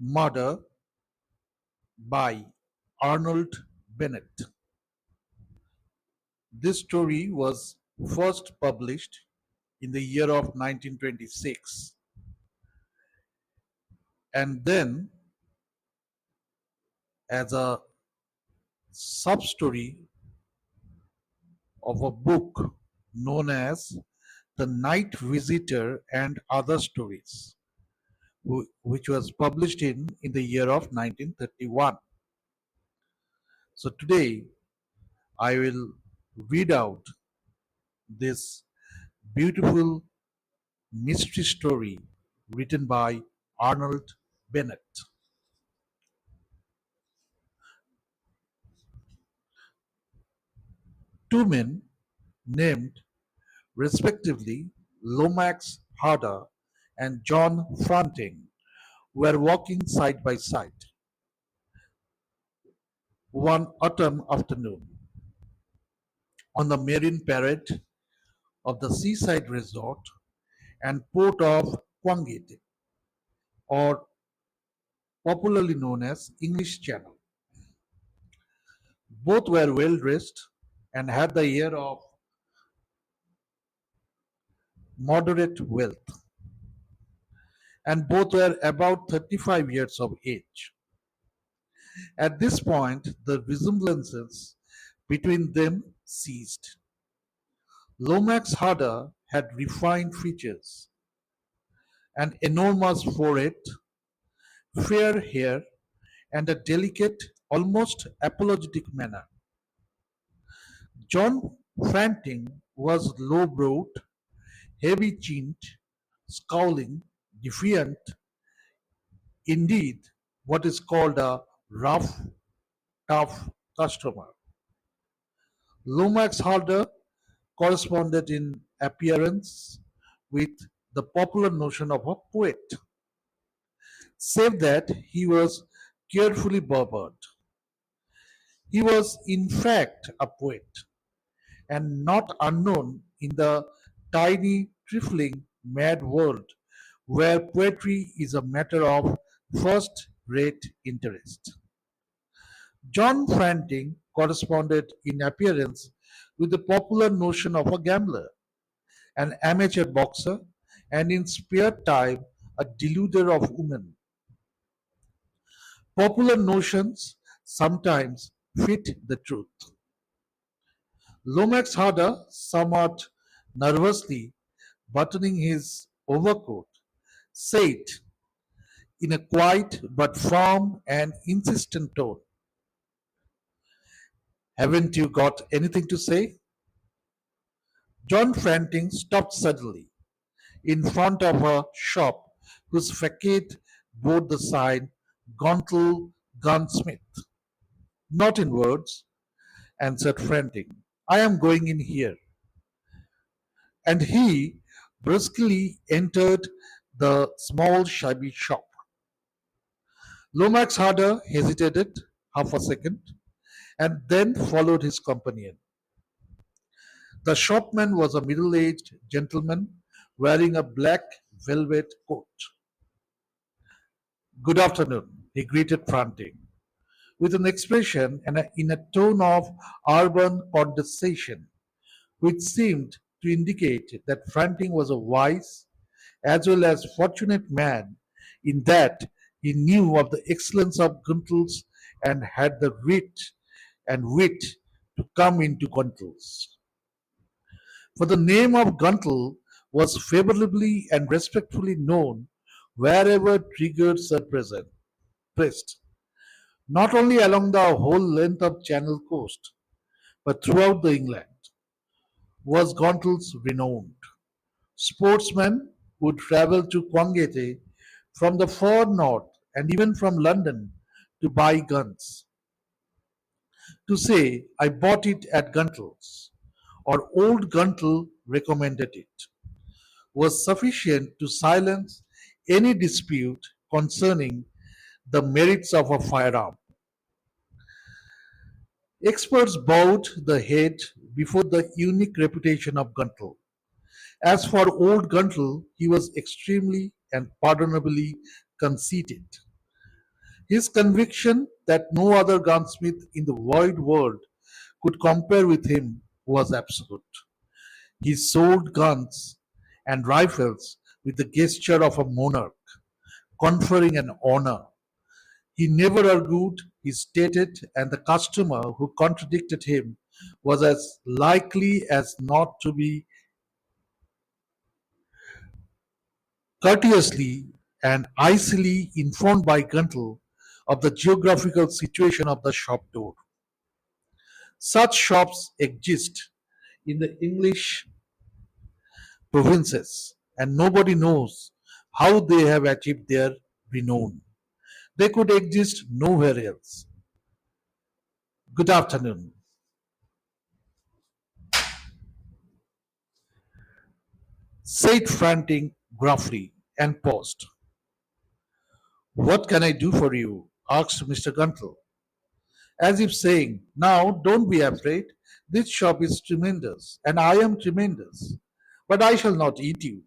Murder by Arnold Bennett. This story was first published in the year of 1926 and then as a sub story of a book known as The Night Visitor and Other Stories, which was published in the year of 1931. So today I will read out this beautiful mystery story written by Arnold Bennett. Two men named respectively Lomax Harder and John Fronting were walking side by side one autumn afternoon on the marine parade of the seaside resort and port of Quangete, or popularly known as English Channel. Both were well dressed and had the air of moderate wealth, and both were about 35 years of age. At this point, the resemblances between them ceased. Lomax Harder had refined features, an enormous forehead, fair hair, and a delicate, almost apologetic manner. John Franting was low-browed, heavy-chinned, scowling, defiant, indeed, what is called a rough, tough customer. Lomax Harder corresponded in appearance with the popular notion of a poet, save that he was carefully barbered. He was, in fact, a poet, and not unknown in the tiny, trifling, mad world where poetry is a matter of first rate interest. John Franting corresponded in appearance with the popular notion of a gambler, an amateur boxer, and in spare time a deluder of women. Popular notions sometimes fit the truth. Lomax Harder, somewhat nervously buttoning his overcoat, said in a quiet but firm and insistent tone, "Haven't you got anything to say?" John Franting stopped suddenly in front of a shop whose facade bore the sign Gontle Gunsmith. "Not in words," answered Franting. "I am going in here." And he briskly entered the small shabby shop. Lomax Harder hesitated half a second and then followed his companion. The shopman was a middle aged gentleman wearing a black velvet coat. "Good afternoon," he greeted Frantic, with an expression and in a tone of urban condescension which seemed to indicate that Frantic was a wise as well as fortunate man in that he knew of the excellence of Guntles and had the wit to come into Guntles. For the name of Guntle was favorably and respectfully known wherever triggers are pressed, not only along the whole length of Channel coast, but throughout the England, was Guntle's renowned. Sportsmen would travel to Quangete from the far north and even from London to buy guns. To say, "I bought it at Guntle's," or "Old Guntle recommended it," was sufficient to silence any dispute concerning the merits of a firearm. Experts bowed the head before the unique reputation of Guntle. As for old Guntle, he was extremely and pardonably conceited. His conviction that no other gunsmith in the wide world could compare with him was absolute. He sold guns and rifles with the gesture of a monarch, conferring an honor. He never argued, he stated, and the customer who contradicted him was as likely as not to be courteously and icily informed by Guntle of the geographical situation of the shop door. Such shops exist in the English provinces, and nobody knows how they have achieved their renown. They could exist nowhere else. Good afternoon, said Frantic gruffly and paused. What can I do for you? Asked Mr. Guntle, as if saying, now don't be afraid. This shop is tremendous, and I am tremendous. But I shall not eat you.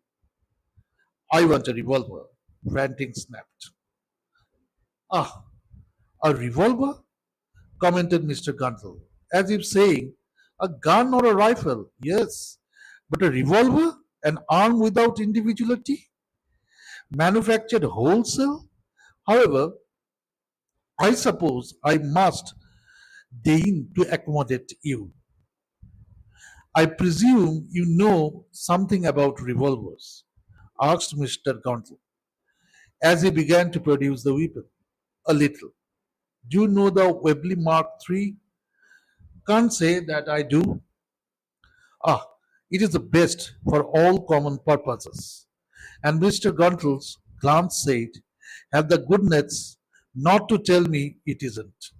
I want a revolver. Frantic snapped. Ah, a revolver? Commented Mr. Guntle, as if saying, a gun or a rifle, yes, but a revolver? An arm without individuality? Manufactured wholesale? However, I suppose I must deign to accommodate you. I presume you know something about revolvers, asked Mr. Guntle, as he began to produce the weapon. A little. Do you know the Webley Mark III? Can't say that I do. Ah, it is the best for all common purposes. And Mr. Guntle's glance said, have the goodness not to tell me it isn't.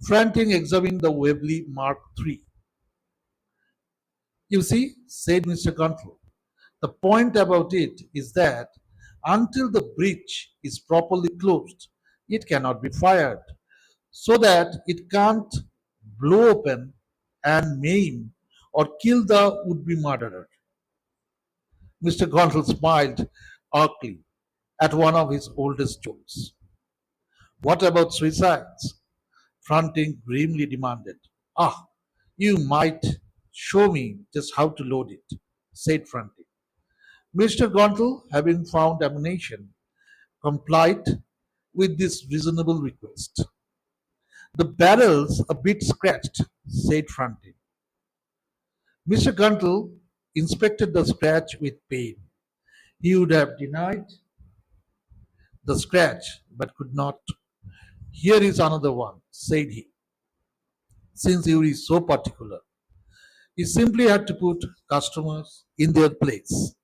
Frantic examined the Webley Mark III. You see, said Mr. Guntle, the point about it is that until the breech is properly closed, it cannot be fired, so that it can't blow open and maim or kill the would be murderer. Mr. Gontle smiled archly at one of his oldest jokes. What about suicides? Fronting grimly demanded. Ah, you might show me just how to load it, said Fronting. Mr. Gontle, having found ammunition, complied with this reasonable request. The barrel's a bit scratched, said Fronting. Mr. Guntle inspected the scratch with pain. He would have denied the scratch, but could not. Here is another one, said he, since you is so particular. He simply had to put customers in their place.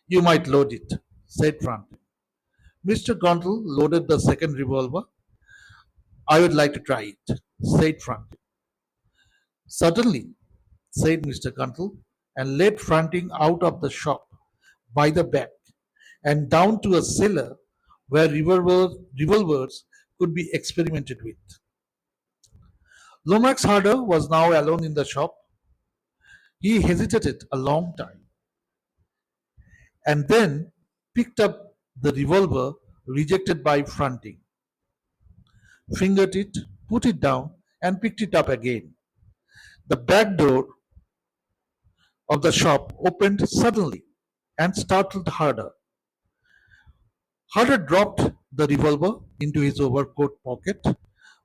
You might load it, said Franklin. Mr. Guntle loaded the second revolver. I would like to try it, said Franklin. Certainly, said Mr. Guntle, and led Franklin out of the shop by the back and down to a cellar where revolvers could be experimented with. Lomax Harder was now alone in the shop. He hesitated a long time and then picked up the revolver rejected by Fronting, fingered it, put it down, and picked it up again. The back door of the shop opened suddenly and startled Harder. Harder dropped the revolver into his overcoat pocket,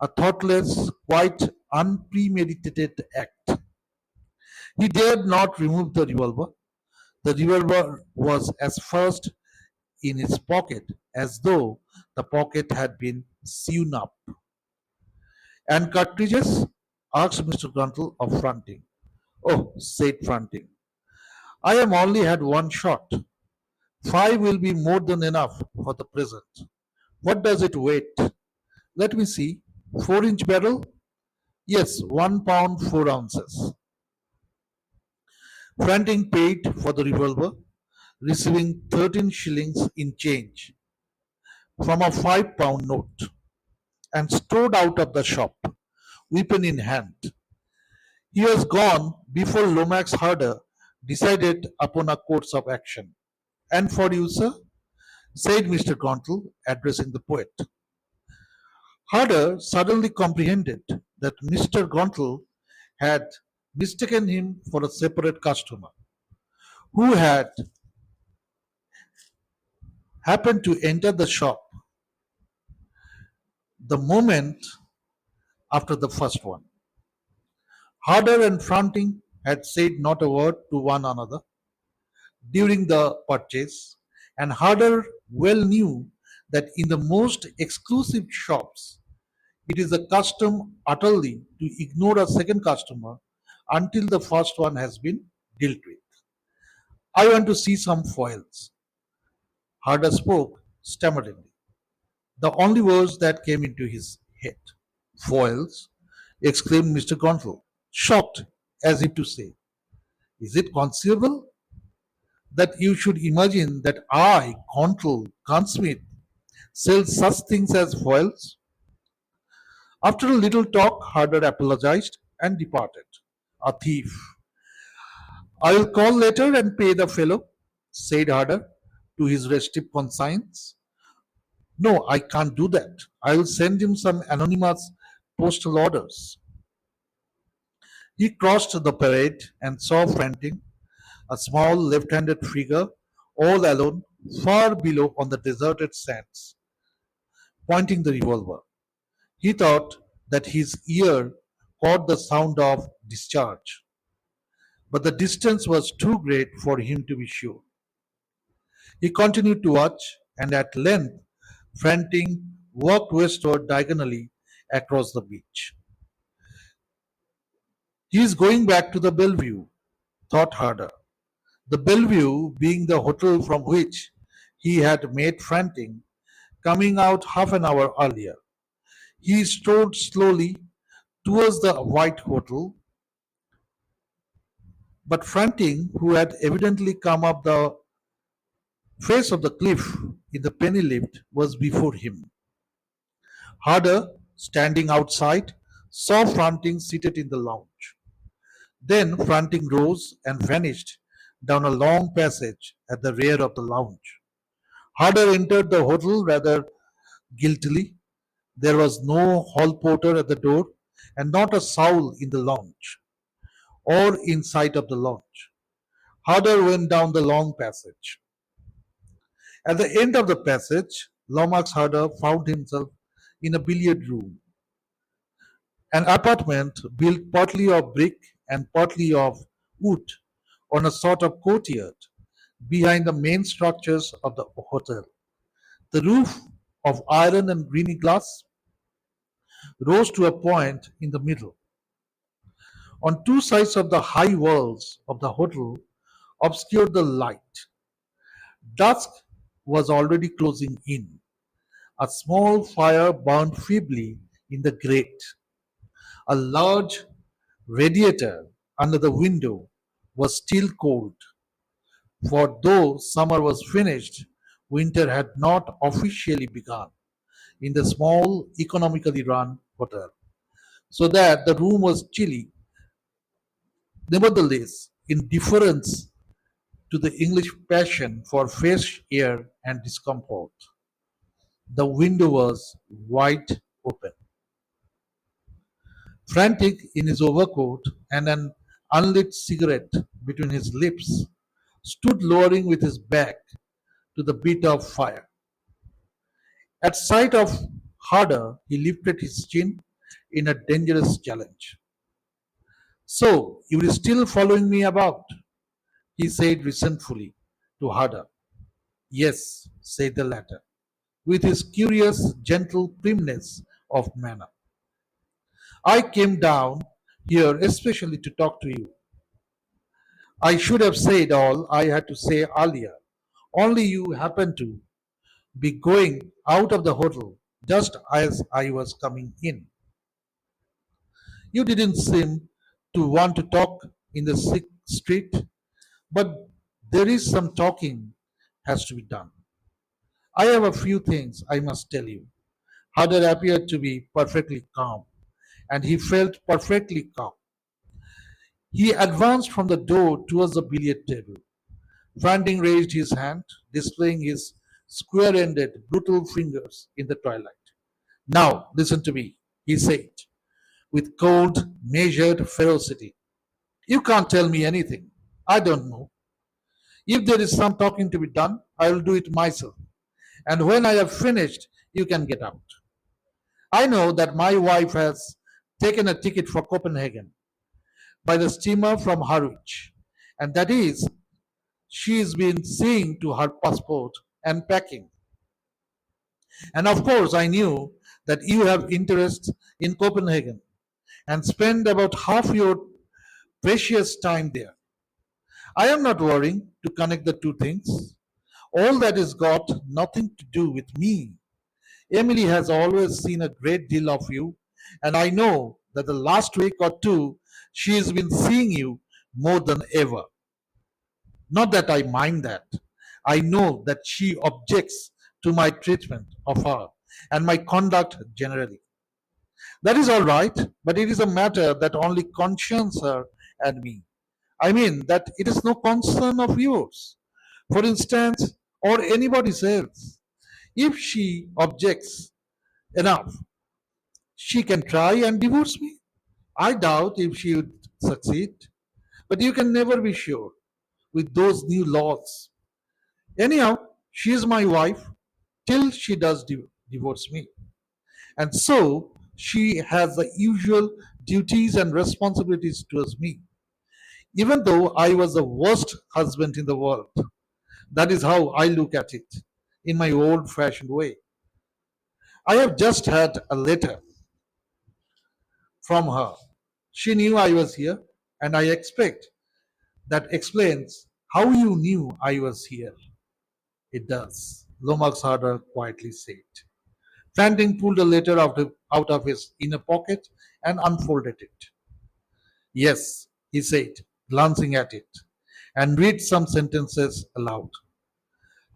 a thoughtless, quite unpremeditated act. He dared not remove the revolver. The revolver was as first in his pocket as though the pocket had been sewn up. And cartridges? Asked Mr. Guntle of Fronting. Oh, said Fronting, I have only had one shot. Five will be more than enough for the present. What does it weigh? Let me see. 4-inch barrel? Yes, 1 pound 4 ounces. Fronting paid for the revolver, receiving 13 shillings in change from a 5 pound note, and strode out of the shop, weapon in hand. He was gone before Lomax Harder decided upon a course of action. And for you, sir? said Mr. Gontle, addressing the poet. Harder suddenly comprehended that Mr. Gontle had mistaken him for a separate customer who had happened to enter the shop the moment after the first one. Harder and Fronting had said not a word to one another during the purchase, and Harder well knew that in the most exclusive shops it is a custom utterly to ignore a second customer until the first one has been dealt with. I want to see some foils. Harder spoke stammeringly, the only words that came into his head. Foils? Exclaimed Mr. Gontle, shocked as if to say, is it conceivable that you should imagine that I, Gontle, gunsmith, sell such things as foils? After a little talk, Harder apologized and departed. A thief. I'll call later and pay the fellow, said Harder to his restive conscience. No, I can't do that. I'll send him some anonymous postal orders. He crossed the parade and saw Frantic, a small left-handed figure, all alone, far below on the deserted sands, pointing the revolver. He thought that his ear caught the sound of discharge, but the distance was too great for him to be sure. He continued to watch, and at length, Frantic walked westward diagonally across the beach. He is going back to the Bellevue, thought Harder. The Bellevue being the hotel from which he had met Frantic, coming out half an hour earlier. He strode slowly towards the white hotel, but Frantic, who had evidently come up the face of the cliff in the penny lift, was before him. Harder, standing outside, saw Frantic seated in the lounge. Then Frantic rose and vanished down a long passage at the rear of the lounge. Harder entered the hotel rather guiltily. There was no hall porter at the door, and not a soul in the lounge or in sight of the lounge. Harder went down the long passage. At the end of the passage, Lomax Harder found himself in a billiard room, an apartment built partly of brick and partly of wood on a sort of courtyard behind the main structures of the hotel. The roof of iron and greeny glass rose to a point in the middle. On two sides of the high walls of the hotel obscured the light. Dusk was already closing in. A small fire burned feebly in the grate. A large radiator under the window was still cold, for though summer was finished, winter had not officially begun in the small, economically run hotel, so that the room was chilly. Nevertheless, in deference to the English passion for fresh air and discomfort, the window was wide open. Frantic in his overcoat and an unlit cigarette between his lips, stood lowering with his back to the bit of fire. At sight of Harder, he lifted his chin in a dangerous challenge. So, you are still following me about? He said resentfully to Harder. Yes, said the latter, with his curious, gentle primness of manner. I came down here especially to talk to you. I should have said all I had to say earlier, only you happened to be going out of the hotel just as I was coming in. You didn't seem to want to talk in the sick street, but there is some talking has to be done. I have a few things I must tell you. Harder appeared to be perfectly calm, and he felt perfectly calm. He advanced from the door towards the billiard table. Frantic raised his hand, displaying his square ended, brutal fingers in the twilight. Now, listen to me, he said, with cold, measured ferocity. You can't tell me anything. I don't know. If there is some talking to be done, I will do it myself. And when I have finished, you can get out. I know that my wife has taken a ticket for Copenhagen by the steamer from Harwich, and that is, she's been seeing to her passport and packing. And of course, I knew that you have interest in Copenhagen and spend about half your precious time there. I am not worrying to connect the two things. All that has got nothing to do with me. Emily has always seen a great deal of you, and I know that the last week or two she has been seeing you more than ever. Not that I mind that. I know that she objects to my treatment of her and my conduct generally. That is all right, but it is a matter that only concerns her and me. I mean, that it is no concern of yours, for instance, or anybody else. If she objects enough, she can try and divorce me. I doubt if she would succeed, but you can never be sure with those new laws. Anyhow, she is my wife till she does divorce me. And so she has the usual duties and responsibilities towards me, even though I was the worst husband in the world. That is how I look at it in my old fashioned way. I have just had a letter from her. She knew I was here, and I expect that explains how you knew I was here. It does, Lomax Harder quietly said. Franklin pulled a letter out of his inner pocket and unfolded it. Yes, he said, glancing at it, and read some sentences aloud.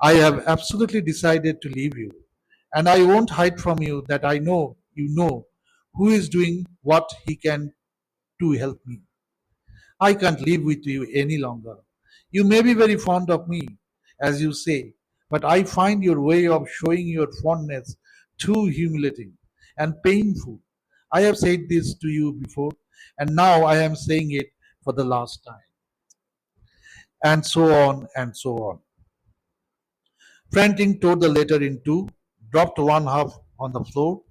I have absolutely decided to leave you, and I won't hide from you that I know you know who is doing what he can to help me. I can't live with you any longer. You may be very fond of me, as you say, but I find your way of showing your fondness too humiliating and painful. I have said this to you before, and now I am saying it for the last time. And so on and so on. Franklin tore the letter in two, dropped one half on the floor,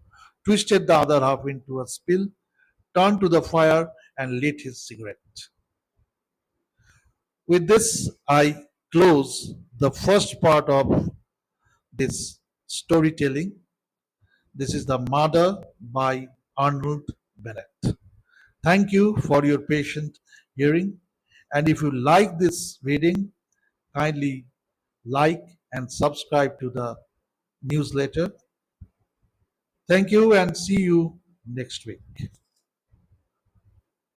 twisted the other half into a spill, turned to the fire, and lit his cigarette. With this, I close the first part of this storytelling. This is The Murder by Arnold Bennett. Thank you for your patient hearing. And if you like this reading, kindly like and subscribe to the newsletter. Thank you and see you next week.